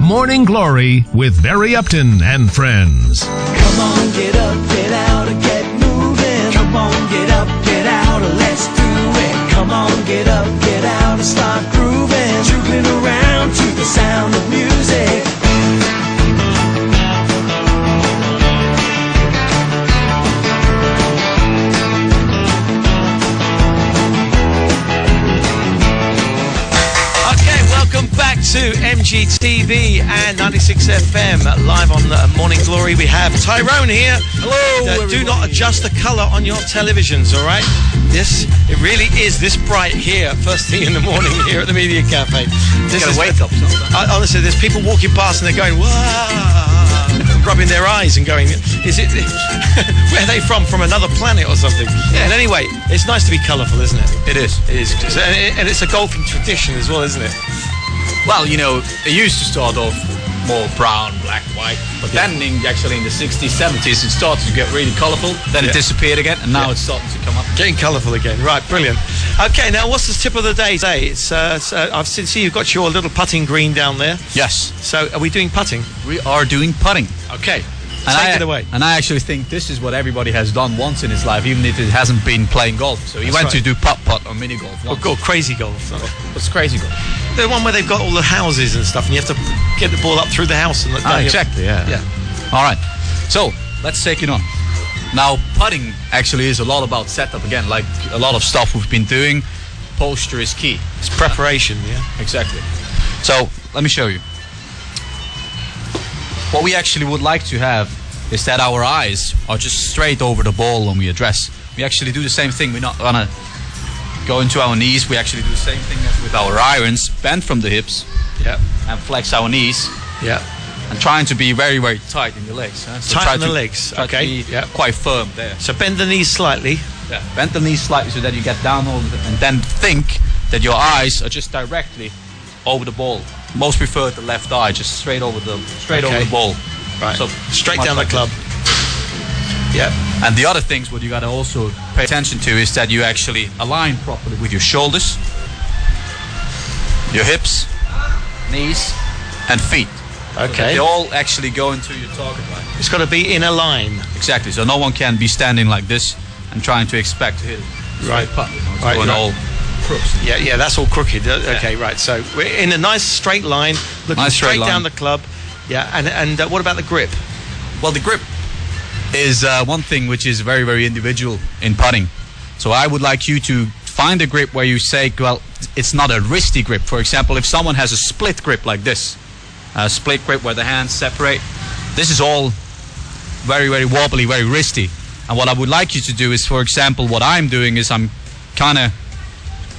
Morning Glory with Barry Upton and friends. Come on, get up, get out, and get moving. Come on, get up, get out, and let's do it. Come on, get up, get out, and start grooving. Jumping around to the sound of music. Back to MGTV and 96 FM live on Morning Glory. We have Tyrone here. Hello. Do not adjust the colour on your televisions, all right? It really is this bright here, first thing in the morning here at the Media Cafe. This is wake up. Honestly, there's people walking past and they're going, "Wow," rubbing their eyes and going, "Is it? Where are they from? From another planet or something?" Yeah. And anyway, it's nice to be colourful, isn't it? It is. It is, and it's a golfing tradition as well, isn't it? Well, you know, it used to start off more brown, black, white, but then in the 60s, 70s, it started to get really colourful. Then it disappeared again, and now it's starting to come up. Getting colourful again. Right, brilliant. Okay, now what's the tip of the day today? It's I've seen you've got your little putting green down there. Yes. So are we doing putting? We are doing putting. Okay. And Take it away. And I actually think this is what everybody has done once in his life, even if it hasn't been playing golf. So he went to do putt-putt or mini-golf once. Or crazy golf. What's crazy golf? The one where they've got all the houses and stuff and you have to get the ball up through the house. And exactly, yeah. All right. So, let's take it on. Now, putting actually is a lot about setup again, like a lot of stuff we've been doing. Posture is key. It's preparation, yeah. Exactly. So, let me show you. What we actually would like to have is that our eyes are just straight over the ball when we address. We actually do the same thing. We're not gonna go into our knees. We actually do the same thing as with our irons, bend from the hips, and flex our knees, and trying to be very, very tight in your legs. Huh? So tight in the legs, try okay. To be quite firm there. So bend the knees slightly. Yeah, bend the knees slightly so that you get down over it, and then think that your eyes are just directly over the ball. Most prefer the left eye, just straight over the ball. Right. So straight down the club. Yeah. And the other things what you gotta also pay attention to is that you actually align properly with your shoulders, your hips, knees, and feet. Okay. So they all actually go into your target line. It's got to be in a line. Exactly. So no one can be standing like this and trying to expect to hit it. Right. Putt, you know, it's going all crooks. Yeah, that's all crooked. Okay, right. So we're in a nice straight line, looking straight down the club. Yeah, and what about the grip? Well, the grip is one thing which is very, very individual in putting. So I would like you to find a grip where you say, well, it's not a wristy grip. For example, if someone has a split grip like this, a split grip where the hands separate, this is all very, very wobbly, very wristy. And what I would like you to do is, for example, what I'm doing is I'm kind of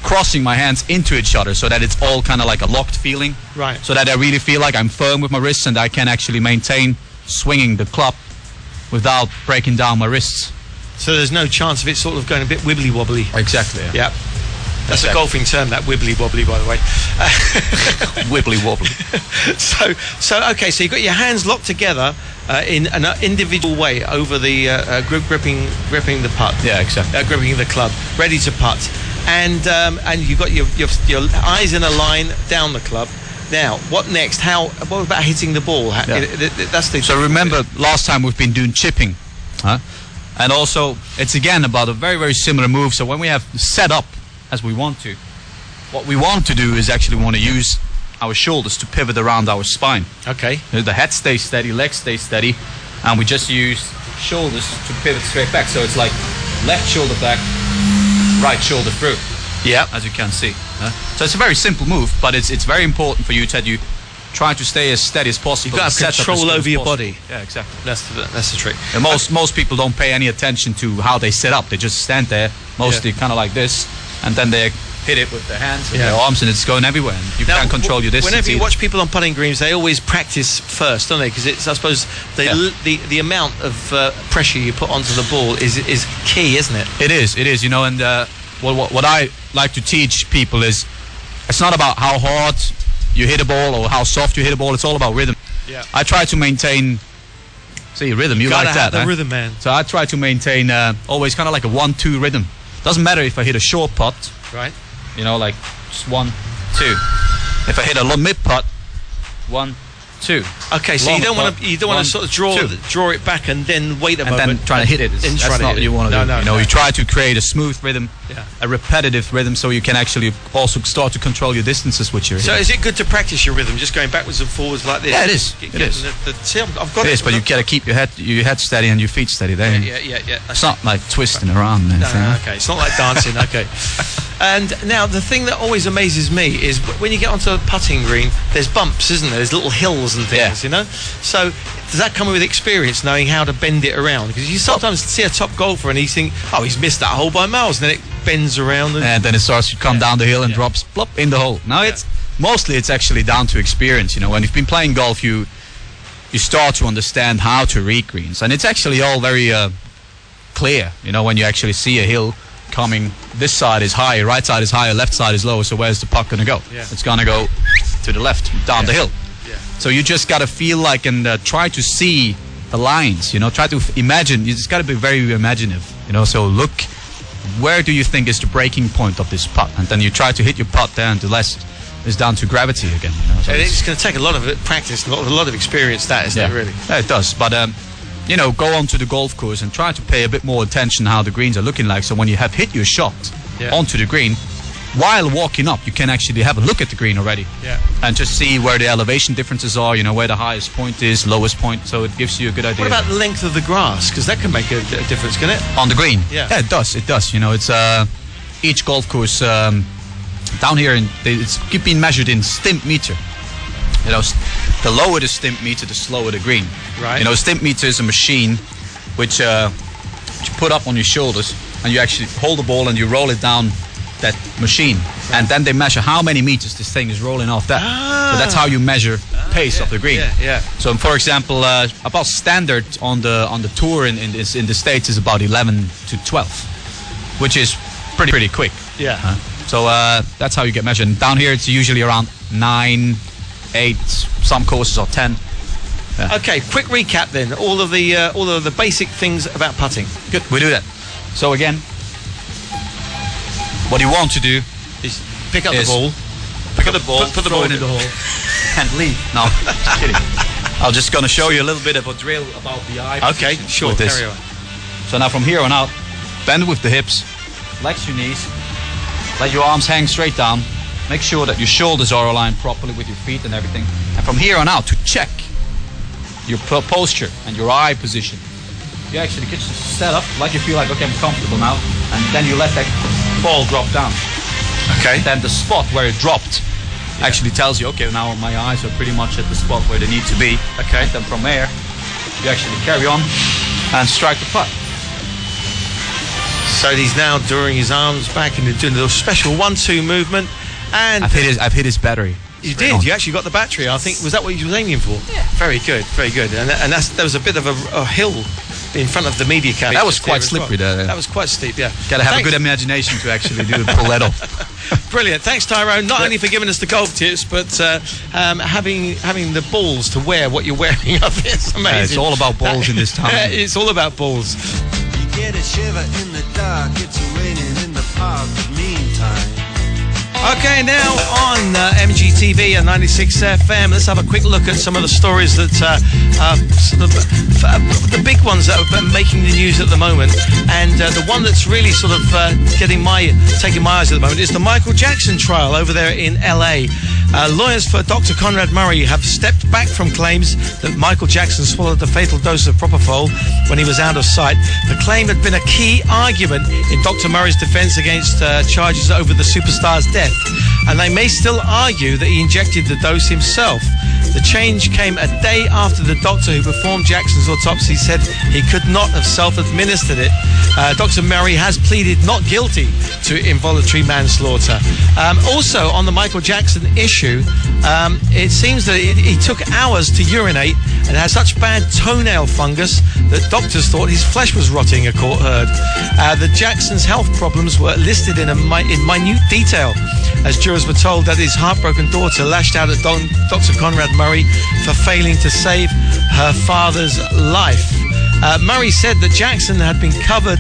crossing my hands into each other so that it's all kind of like a locked feeling. Right. So that I really feel like I'm firm with my wrists and I can actually maintain swinging the club without breaking down my wrists. So there's no chance of it sort of going a bit wibbly wobbly. Exactly. Yeah. That's a golfing term, that wibbly wobbly, by the way. Wibbly wobbly. So okay. So you've got your hands locked together in an individual way over the gripping the putt. Yeah, exactly. Gripping the club, ready to putt, and you've got your eyes in a line down the club. Now, what next? What about hitting the ball? That's the. So remember, last time we've been doing chipping, huh? And also, it's again about a very, very similar move. So when we have set up as we want to, what we want to do is actually want to use our shoulders to pivot around our spine. Okay. The head stays steady, legs stay steady, and we just use shoulders to pivot straight back. So it's like left shoulder back, right shoulder through. Yeah. As you can see. So it's a very simple move, but it's very important for you that you try to stay as steady as possible. You've got to have control over your body. Yeah, exactly. That's the trick. And most people don't pay any attention to how they set up. They just stand there, mostly kind of like this, and then they hit it with their hands and their arms, and it's going everywhere. And you can't control your distance. Whenever you watch people on putting greens, they always practice first, don't they? Because it's, I suppose, the amount of pressure you put onto the ball is key, isn't it? It is. You know, and what I like to teach people is, it's not about how hard you hit a ball or how soft you hit a ball. It's all about rhythm. Yeah. I try to maintain. See, rhythm. You like that? The rhythm, man. So I try to maintain always kind of like a 1-2 rhythm. Doesn't matter if I hit a short putt. Right. You know, like just 1, 2. If I hit a mid putt, 1, 2. Okay, so Long you don't want putt, to one, sort of two. draw it back and then wait a and moment then trying to hit it. and That's try not to what hit you it. want to do. No, You know, no. you try to create a smooth rhythm, Yeah. a repetitive rhythm, so you can actually also start to control your distances with your. So is it good to practice your rhythm, just going backwards and forwards like this? Yeah, it is. Get- It is. see, I've got It it. is, but you gotta keep your head steady and your feet steady. There, Yeah. it's not like twisting around. And No, everything. no, okay, it's not like dancing. Okay. And now the thing that always amazes me is when you get onto a putting green, there's bumps, isn't there? There's little hills and things, Yeah. you know. So does that come with experience, knowing how to bend it around? Because you sometimes see a top golfer and you think, oh, he's missed that hole by miles, and then it bends around. And then it starts to come down the hill and drops plop in the hole. Now it's mostly it's actually down to experience. You know, when you've been playing golf, you start to understand how to read greens, and it's actually all very clear. You know, when you actually see a hill coming, this side is higher, right side is higher, left side is lower. So where's the puck gonna go? Yeah. It's gonna go to the left, down the hill. Yeah. So you just gotta feel like and try to see the lines. You know, try to imagine. You just gotta be very imaginative. You know, so look, where do you think is the breaking point of this putt, and then you try to hit your putt there, and the rest is down to gravity again. You know, so And it's- it's going to take a lot of practice, a lot of experience. That isn't it, really? Yeah, it does. But you know, go onto the golf course and try to pay a bit more attention how the greens are looking like. So when you have hit your shot onto the green, while walking up, you can actually have a look at the green already. Yeah. And just see where the elevation differences are. You know, where the highest point is, lowest point. So it gives you a good idea. What about the length of the grass? Because that can make a difference, can it? On the green? Yeah. Yeah, it does. It does. You know, it's each golf course down here, it's being measured in stimp meter. You know, the lower the stimp meter, the slower the green. Right. You know, stimp meter is a machine which you put up on your shoulders, and you actually hold the ball and you roll it down that machine, and then they measure how many meters this thing is rolling off that. So that's how you measure pace of the green. Yeah. So, for example, about standard on the tour in the States is about 11 to 12, which is pretty quick. Yeah. So that's how you get measured. And down here, it's usually around 9, 8. Some courses are 10. Okay, quick recap then. All of the basic things about putting. Good, we do that. So again, what you want to do Is pick up the Is ball. pick up the ball, Put the throw ball it in the hole, and leave. No, just kidding. I'm just going to show you a little bit of a drill about the eye. Okay, position sure. with this. Carry on. So now from here on out, bend with the hips, flex your knees, let your arms hang straight down, make sure that your shoulders are aligned properly with your feet and everything. And from here on out, to check your posture and your eye position, you actually get set up like you feel like, okay, I'm comfortable now, and then you let that ball drop down. Okay. Then the spot where it dropped actually tells you, okay, now my eyes are pretty much at the spot where they need to be. Okay. And then from there, you actually carry on and strike the putt. So he's now drawing his arms back and doing a little special 1-2 movement. And I've hit his battery. you did. You actually got the battery. I think, was that what you were aiming for? Yeah. Very good. Very good. And there was a bit of a hill in front of the media camera. That was quite slippery there. That was quite steep, yeah. Gotta have Thanks. a good imagination to actually pull that off. Brilliant. Thanks, Tyrone. Not only for giving us the golf tips, but having the balls to wear what you're wearing. I think it's amazing. Yeah, it's all about balls in this town. It's all about balls. You get a shiver in the dark, it's raining in the park. Meantime, Okay, now on MGTV and 96 FM, let's have a quick look at some of the stories that are sort of the big ones that are making the news at the moment. And the one that's really sort of taking my eyes at the moment is the Michael Jackson trial over there in LA. Lawyers for Dr. Conrad Murray have stepped back from claims that Michael Jackson swallowed a fatal dose of propofol when he was out of sight. The claim had been a key argument in Dr. Murray's defense against charges over the superstar's death, and they may still argue that he injected the dose himself. The change came a day after the doctor who performed Jackson's autopsy said he could not have self-administered it. Dr. Murray has pleaded not guilty to involuntary manslaughter. Also, on the Michael Jackson issue, it seems that he took hours to urinate and had such bad toenail fungus that doctors thought his flesh was rotting, a court heard. The Jackson's health problems were listed in minute detail, as jurors were told that his heartbroken daughter lashed out at Dr. Conrad Murray for failing to save her father's life. Murray said that Jackson had been covered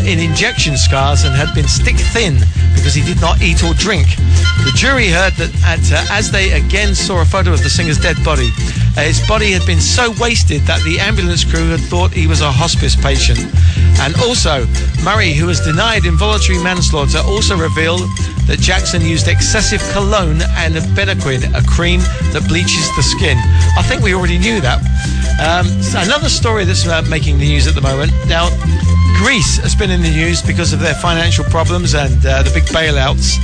in injection scars and had been stick thin because he did not eat or drink. The jury heard that as they again saw a photo of the singer's dead body, his body had been so wasted that the ambulance crew had thought he was a hospice patient. And also, Murray, who was denied involuntary manslaughter, also revealed that Jackson used excessive cologne and Bedaquin, a cream that bleaches the skin. I think we already knew that. Another story that's making the news at the moment. Now, Greece has been in the news because of their financial problems and the big bailouts.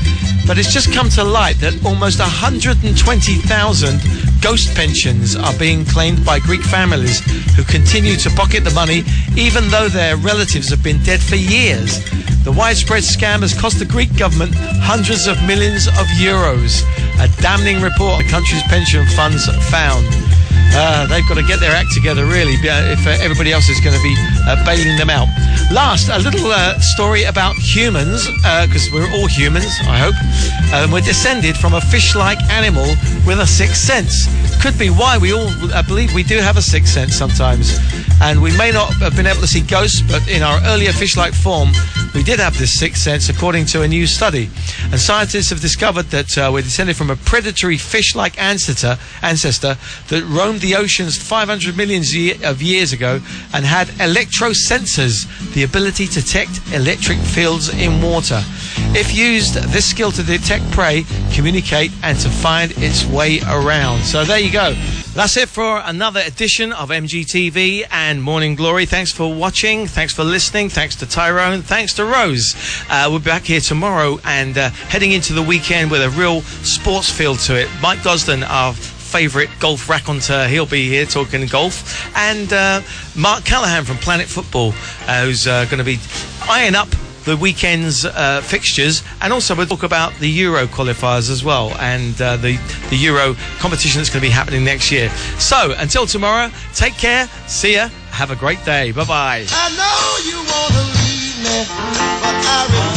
But it's just come to light that almost 120,000 ghost pensions are being claimed by Greek families who continue to pocket the money even though their relatives have been dead for years. The widespread scam has cost the Greek government hundreds of millions of euros. A damning report the country's pension funds found. They've got to get their act together, really, if everybody else is going to be bailing them out. Last, a little story about humans, because we're all humans, I hope. We're descended from a fish-like animal with a sixth sense. Could be why we all believe we do have a sixth sense sometimes. And we may not have been able to see ghosts, but in our earlier fish-like form, we did have this sixth sense, according to a new study. And scientists have discovered that we're descended from a predatory fish-like ancestor that roamed the oceans 500 million of years ago and had electrosensors, the ability to detect electric fields in water. If used, this skill to detect prey, communicate, and to find its way around. So there you go. That's it for another edition of MGTV and Morning Glory. Thanks for watching. Thanks for listening. Thanks to Tyrone. Thanks to Rose. We'll be back here tomorrow and heading into the weekend with a real sports feel to it. Mike Gosden, our favourite golf raconteur, he'll be here talking golf. And Mark Callahan from Planet Football, who's going to be eyeing up the weekend's fixtures, and also we'll talk about the Euro qualifiers as well, and the Euro competition that's going to be happening next year. So until tomorrow, take care, see ya, have a great day, bye bye. I know you want to leave me, but I